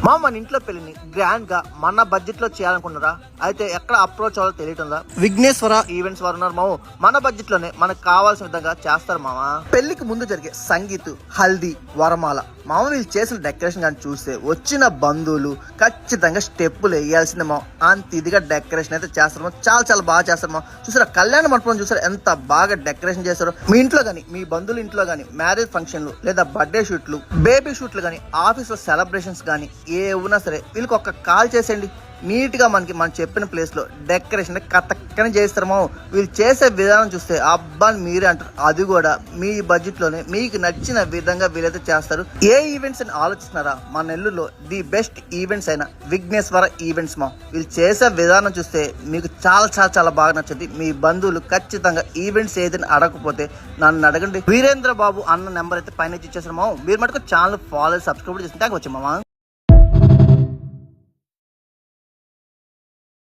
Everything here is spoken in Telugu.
మన ఇంట్లో పెళ్లిని గ్రాండ్ గా మన బడ్జెట్ లో చేయాలనుకున్నారా? అయితే ఎక్కడ అప్రోచ్ అవ్వాలో తెలియటుందా? విఘ్నేశ్వర ఈవెంట్స్ వారు ఉన్నారు మామ. మన బడ్జెట్ లోనే మనకు కావాల్సిన విధంగా చేస్తారు మామ. పెళ్లికి ముందు జరిగే సంగీత్, హల్దీ, వరమాల మామ వీళ్ళు చేసిన డెకరేషన్ కానీ చూస్తే వచ్చిన బంధువులు ఖచ్చితంగా స్టెప్పులు వేయాల్సిందే మామ. అంత ఇదిగా డెకరేషన్ అయితే చేస్తారు, చాలా చాలా బాగా చేస్తారు మామ. చూసారా కళ్యాణ మండపం చూసారా ఎంత బాగా డెకరేషన్ చేశారు. మీ ఇంట్లో గానీ, మీ బంధువుల ఇంట్లో గానీ మ్యారేజ్ ఫంక్షన్లు లేదా బర్త్డే షూట్లు, బేబీ షూట్లు గానీ, ఆఫీస్ లో సెలబ్రేషన్స్ గానీ ఏ ఉన్నా సరే వీళ్ళకి ఒక కాల్ చేసేయండి. నీట్ గా మనం చెప్పిన ప్లేస్ లో డెకరేషన్ కరెక్ట్గానే చేస్తారేమో. వీళ్ళు చేసే విధానం చూస్తే అబ్బా మీరే అంటారు. అది కూడా మీ బడ్జెట్ లోనే మీకు నచ్చిన విధంగా వీళ్ళైతే చేస్తారు. ఏ ఈవెంట్స్ అని ఆలోచిస్తున్నారా? మన నెల్లూరులో ది బెస్ట్ ఈవెంట్స్ అయిన విఘ్నేశ్వర ఈవెంట్స్ మా. వీళ్ళు చేసే విధానం చూస్తే మీకు చాలా చాలా చాలా బాగా నచ్చుతుంది. మీ బంధువులు ఖచ్చితంగా ఈవెంట్స్ ఏదైనా అడగకపోతే నన్ను అడగండి. వీరేంద్ర బాబు అన్న నెంబర్ అయితే పైన ఇచ్చేసారు మా. మీరు మటుకు ఛానల్ ఫాలో సబ్స్క్రైబ్ చేసి వచ్చామా.